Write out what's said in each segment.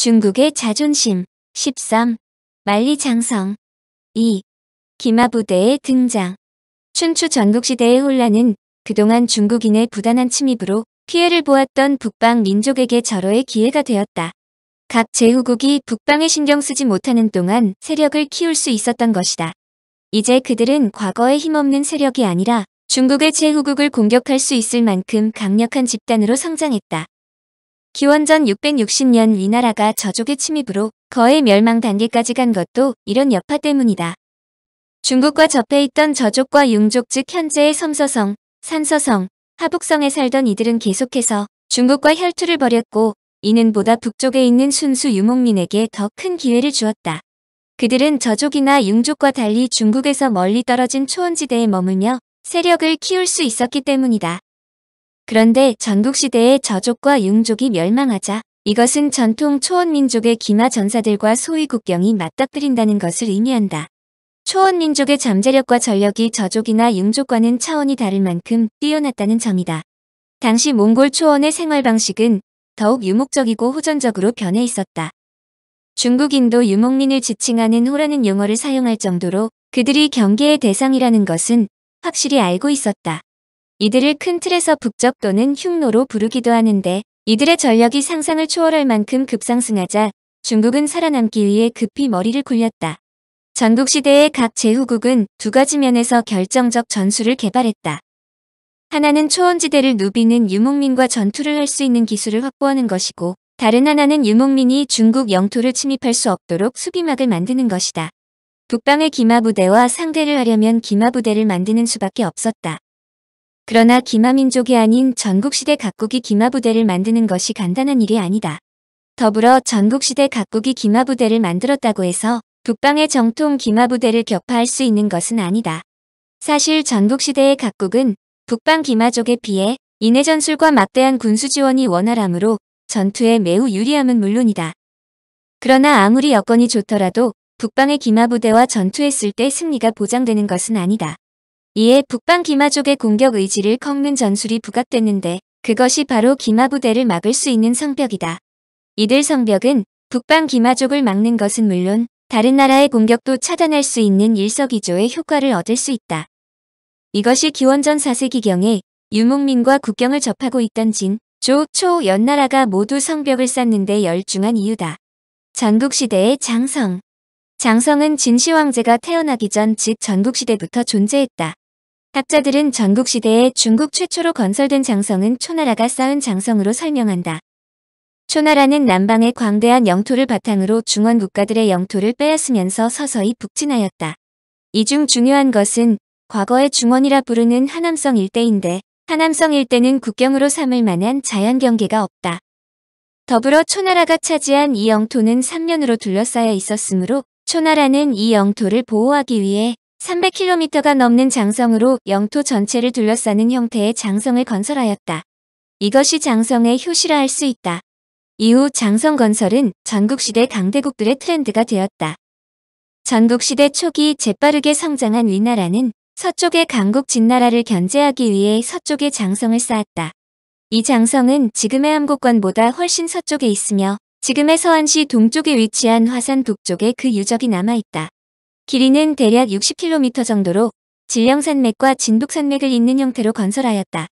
중국의 자존심. 13. 만리장성. 2. 기마부대의 등장. 춘추 전국시대의 혼란은 그동안 중국인의 부단한 침입으로 피해를 보았던 북방 민족에게 절호의 기회가 되었다. 각 제후국이 북방에 신경 쓰지 못하는 동안 세력을 키울 수 있었던 것이다. 이제 그들은 과거의 힘없는 세력이 아니라 중국의 제후국을 공격할 수 있을 만큼 강력한 집단으로 성장했다. 기원전 660년 위나라가 저족의 침입으로 거의 멸망 단계까지 간 것도 이런 여파 때문이다. 중국과 접해 있던 저족과 융족 즉 현재의 섬서성, 산서성, 하북성에 살던 이들은 계속해서 중국과 혈투를 벌였고 이는 보다 북쪽에 있는 순수 유목민에게 더 큰 기회를 주었다. 그들은 저족이나 융족과 달리 중국에서 멀리 떨어진 초원지대에 머물며 세력을 키울 수 있었기 때문이다. 그런데 전국시대의 저족과 융족이 멸망하자 이것은 전통 초원민족의 기마 전사들과 소위 국경이 맞닥뜨린다는 것을 의미한다. 초원민족의 잠재력과 전력이 저족이나 융족과는 차원이 다를 만큼 뛰어났다는 점이다. 당시 몽골 초원의 생활 방식은 더욱 유목적이고 호전적으로 변해 있었다. 중국인도 유목민을 지칭하는 호라는 용어를 사용할 정도로 그들이 경계의 대상이라는 것은 확실히 알고 있었다. 이들을 큰 틀에서 북적 또는 흉노로 부르기도 하는데 이들의 전력이 상상을 초월할 만큼 급상승하자 중국은 살아남기 위해 급히 머리를 굴렸다. 전국시대의 각 제후국은 두 가지 면에서 결정적 전술을 개발했다. 하나는 초원지대를 누비는 유목민과 전투를 할 수 있는 기술을 확보하는 것이고 다른 하나는 유목민이 중국 영토를 침입할 수 없도록 수비막을 만드는 것이다. 북방의 기마부대와 상대를 하려면 기마부대를 만드는 수밖에 없었다. 그러나 기마민족이 아닌 전국시대 각국이 기마부대를 만드는 것이 간단한 일이 아니다. 더불어 전국시대 각국이 기마부대를 만들었다고 해서 북방의 정통 기마부대를 격파할 수 있는 것은 아니다. 사실 전국시대의 각국은 북방 기마족에 비해 인해 전술과 막대한 군수 지원이 원활하므로 전투에 매우 유리함은 물론이다. 그러나 아무리 여건이 좋더라도 북방의 기마부대와 전투했을 때 승리가 보장되는 것은 아니다. 이에 북방 기마족의 공격 의지를 꺾는 전술이 부각됐는데 그것이 바로 기마부대를 막을 수 있는 성벽이다. 이들 성벽은 북방 기마족을 막는 것은 물론 다른 나라의 공격도 차단할 수 있는 일석이조의 효과를 얻을 수 있다. 이것이 기원전 4세기경에 유목민과 국경을 접하고 있던 진, 조, 초, 연나라가 모두 성벽을 쌓는데 열중한 이유다. 전국시대의 장성. 장성은 진시황제가 태어나기 전 즉 전국시대부터 존재했다. 학자들은 전국시대에 중국 최초로 건설된 장성은 초나라가 쌓은 장성으로 설명한다. 초나라는 남방의 광대한 영토를 바탕으로 중원 국가들의 영토를 빼앗으면서 서서히 북진하였다. 이 중 중요한 것은 과거의 중원이라 부르는 하남성 일대인데 하남성 일대는 국경으로 삼을 만한 자연경계가 없다. 더불어 초나라가 차지한 이 영토는 삼면으로 둘러싸여 있었으므로 초나라는 이 영토를 보호하기 위해 300km가 넘는 장성으로 영토 전체를 둘러싸는 형태의 장성을 건설하였다. 이것이 장성의 효시라 할 수 있다. 이후 장성 건설은 전국시대 강대국들의 트렌드가 되었다. 전국시대 초기 재빠르게 성장한 위나라는 서쪽의 강국 진나라를 견제하기 위해 서쪽에 장성을 쌓았다. 이 장성은 지금의 함곡관보다 훨씬 서쪽에 있으며 지금의 서안시 동쪽에 위치한 화산 북쪽에 그 유적이 남아있다. 길이는 대략 60km 정도로 진령산맥과 진북산맥을 잇는 형태로 건설하였다.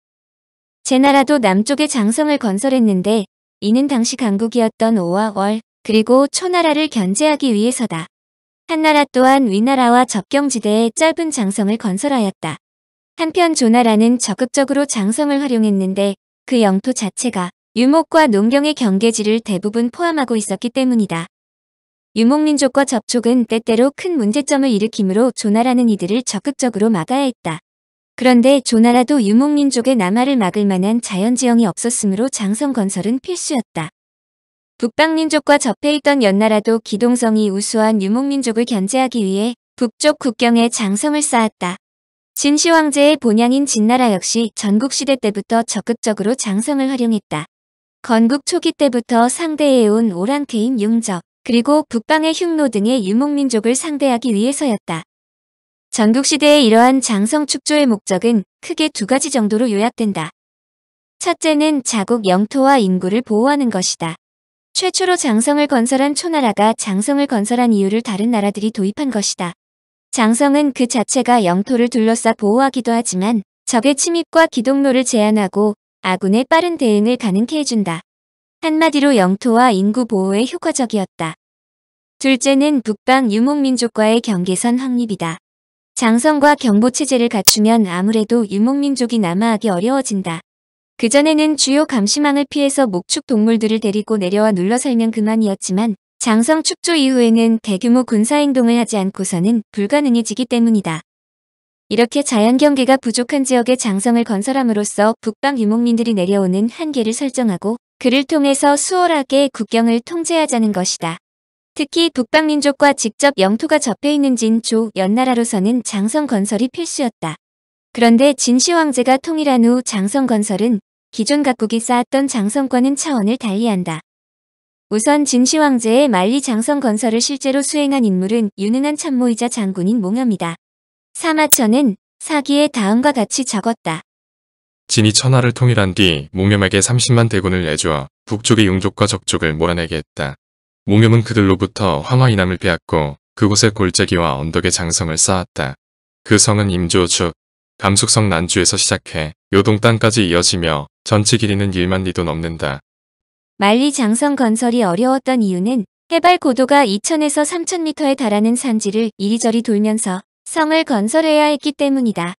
제나라도 남쪽에 장성을 건설했는데 이는 당시 강국이었던 오와 월 그리고 초나라를 견제하기 위해서다. 한나라 또한 위나라와 접경지대에 짧은 장성을 건설하였다. 한편 조나라는 적극적으로 장성을 활용했는데 그 영토 자체가 유목과 농경의 경계지를 대부분 포함하고 있었기 때문이다. 유목민족과 접촉은 때때로 큰 문제점을 일으키므로 조나라는 이들을 적극적으로 막아야 했다. 그런데 조나라도 유목민족의 남하를 막을 만한 자연지형이 없었으므로 장성 건설은 필수였다. 북방민족과 접해 있던 연나라도 기동성이 우수한 유목민족을 견제하기 위해 북쪽 국경에 장성을 쌓았다. 진시황제의 본향인 진나라 역시 전국시대 때부터 적극적으로 장성을 활용했다. 건국 초기 때부터 상대해온 오랑캐인 융적, 그리고 북방의 흉노 등의 유목민족을 상대하기 위해서였다. 전국시대의 이러한 장성 축조의 목적은 크게 두 가지 정도로 요약된다. 첫째는 자국 영토와 인구를 보호하는 것이다. 최초로 장성을 건설한 초나라가 장성을 건설한 이유를 다른 나라들이 도입한 것이다. 장성은 그 자체가 영토를 둘러싸 보호하기도 하지만 적의 침입과 기동로를 제한하고 아군의 빠른 대응을 가능케 해준다. 한마디로 영토와 인구 보호에 효과적이었다. 둘째는 북방 유목민족과의 경계선 확립이다. 장성과 경보체제를 갖추면 아무래도 유목민족이 남하하기 어려워진다. 그전에는 주요 감시망을 피해서 목축 동물들을 데리고 내려와 눌러 살면 그만이었지만 장성 축조 이후에는 대규모 군사행동을 하지 않고서는 불가능해지기 때문이다. 이렇게 자연경계가 부족한 지역에 장성을 건설함으로써 북방 유목민들이 내려오는 한계를 설정하고 그를 통해서 수월하게 국경을 통제하자는 것이다. 특히 북방민족과 직접 영토가 접해있는 진조, 연나라로서는 장성 건설이 필수였다. 그런데 진시 황제가 통일한 후 장성 건설은 기존 각국이 쌓았던 장성과는 차원을 달리한다. 우선 진시 황제의 만리 장성 건설을 실제로 수행한 인물은 유능한 참모이자 장군인 몽염이다. 사마천은 사기에 다음과 같이 적었다. 진이 천하를 통일한 뒤 몽염에게 30만 대군을 내주어 북쪽의 용족과 적족을 몰아내게 했다. 몽염은 그들로부터 황화 이남을 빼앗고 그곳에 골짜기와 언덕에 장성을 쌓았다. 그 성은 임조 즉 감숙성 난주에서 시작해 요동 땅까지 이어지며 전체 길이는 1만 리도 넘는다. 만리 장성 건설이 어려웠던 이유는 해발 고도가 2,000에서 3,000m에 달하는 산지를 이리저리 돌면서 성을 건설해야 했기 때문이다.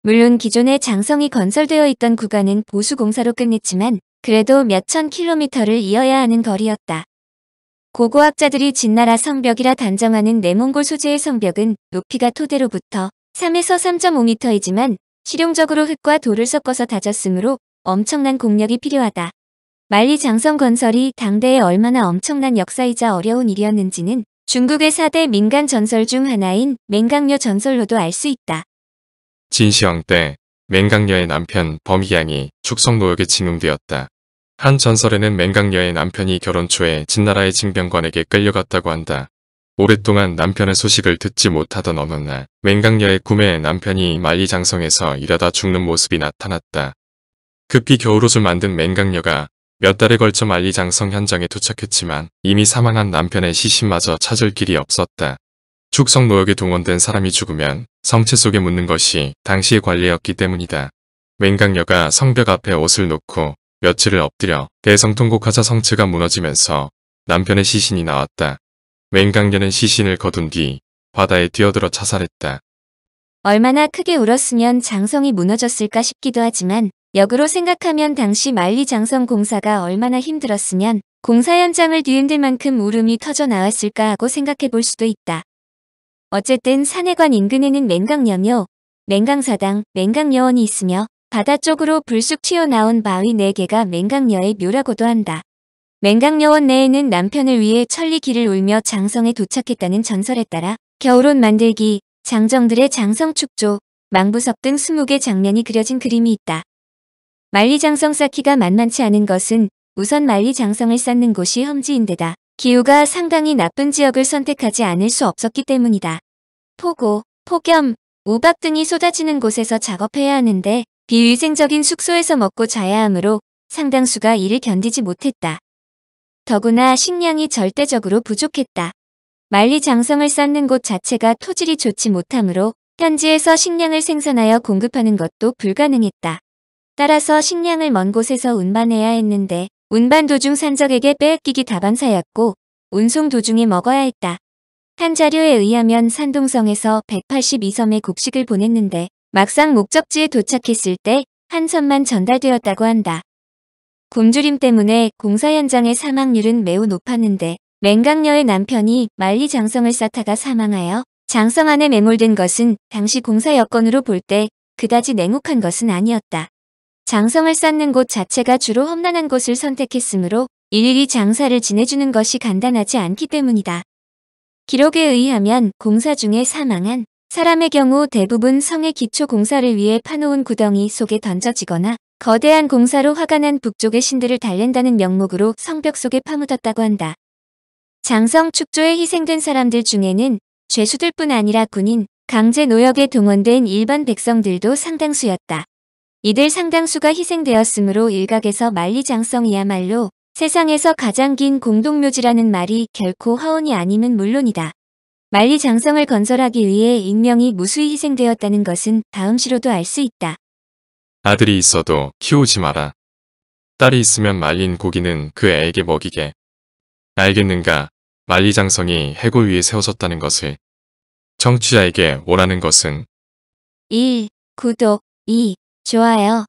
물론 기존에 장성이 건설되어 있던 구간은 보수공사로 끝냈지만 그래도 몇천 킬로미터를 이어야 하는 거리였다. 고고학자들이 진나라 성벽이라 단정하는 내몽골 소재의 성벽은 높이가 토대로부터 3에서 3.5m이지만 실용적으로 흙과 돌을 섞어서 다졌으므로 엄청난 공력이 필요하다. 만리 장성 건설이 당대에 얼마나 엄청난 역사이자 어려운 일이었는지는 중국의 4대 민간 전설 중 하나인 맹강려 전설로도 알 수 있다. 진시황 때 맹강려의 남편 범희양이 축성노역에 징용되었다. 한 전설에는 맹강려의 남편이 결혼 초에 진나라의 징병관에게 끌려갔다고 한다. 오랫동안 남편의 소식을 듣지 못하던 어느 날 맹강려의 꿈에 남편이 만리장성에서 일하다 죽는 모습이 나타났다. 급히 겨울옷을 만든 맹강려가 몇 달에 걸쳐 만리장성 현장에 도착했지만 이미 사망한 남편의 시신마저 찾을 길이 없었다. 축성노역에 동원된 사람이 죽으면 성체 속에 묻는 것이 당시의 관례였기 때문이다. 맹강려가 성벽 앞에 옷을 놓고 며칠을 엎드려 대성통곡하자 성체가 무너지면서 남편의 시신이 나왔다. 맹강려는 시신을 거둔 뒤 바다에 뛰어들어 자살했다. 얼마나 크게 울었으면 장성이 무너졌을까 싶기도 하지만 역으로 생각하면 당시 만리 장성 공사가 얼마나 힘들었으면 공사 현장을 뒤흔들 만큼 울음이 터져 나왔을까 하고 생각해 볼 수도 있다. 어쨌든 산해관 인근에는 맹강려묘, 맹강사당, 맹강여원이 있으며 바다 쪽으로 불쑥 튀어나온 바위 4개가 맹강려의 묘라고도 한다. 맹강여원 내에는 남편을 위해 천리길을 울며 장성에 도착했다는 전설에 따라 겨울옷 만들기, 장정들의 장성축조, 망부석 등 20개 장면이 그려진 그림이 있다. 만리장성 쌓기가 만만치 않은 것은 우선 만리장성을 쌓는 곳이 험지인데다 기후가 상당히 나쁜 지역을 선택하지 않을 수 없었기 때문이다. 폭우, 폭염, 우박 등이 쏟아지는 곳에서 작업해야 하는데 비위생적인 숙소에서 먹고 자야 하므로 상당수가 이를 견디지 못했다. 더구나 식량이 절대적으로 부족했다. 만리장성을 쌓는 곳 자체가 토질이 좋지 못하므로 현지에서 식량을 생산하여 공급하는 것도 불가능했다. 따라서 식량을 먼 곳에서 운반해야 했는데 운반 도중 산적에게 빼앗기기 다반사였고 운송 도중에 먹어야 했다. 한 자료에 의하면 산동성에서 182섬에 곡식을 보냈는데 막상 목적지에 도착했을 때 한 섬만 전달되었다고 한다. 굶주림 때문에 공사 현장의 사망률은 매우 높았는데 맹강려의 남편이 만리장성을 쌓다가 사망하여 장성 안에 매몰된 것은 당시 공사 여건으로 볼 때 그다지 냉혹한 것은 아니었다. 장성을 쌓는 곳 자체가 주로 험난한 곳을 선택했으므로 일일이 장사를 지내주는 것이 간단하지 않기 때문이다. 기록에 의하면 공사 중에 사망한 사람의 경우 대부분 성의 기초 공사를 위해 파놓은 구덩이 속에 던져지거나 거대한 공사로 화가 난 북쪽의 신들을 달랜다는 명목으로 성벽 속에 파묻었다고 한다. 장성 축조에 희생된 사람들 중에는 죄수들뿐 아니라 군인, 강제 노역에 동원된 일반 백성들도 상당수였다. 이들 상당수가 희생되었으므로 일각에서 만리장성이야말로 세상에서 가장 긴 공동묘지라는 말이 결코 허언이 아님은 물론이다. 만리장성을 건설하기 위해 인명이 무수히 희생되었다는 것은 다음 시로도 알 수 있다. 아들이 있어도 키우지 마라. 딸이 있으면 말린 고기는 그 애에게 먹이게. 알겠는가? 만리장성이 해골 위에 세워졌다는 것을. 청취자에게 원하는 것은 1. 구독 2. 좋아요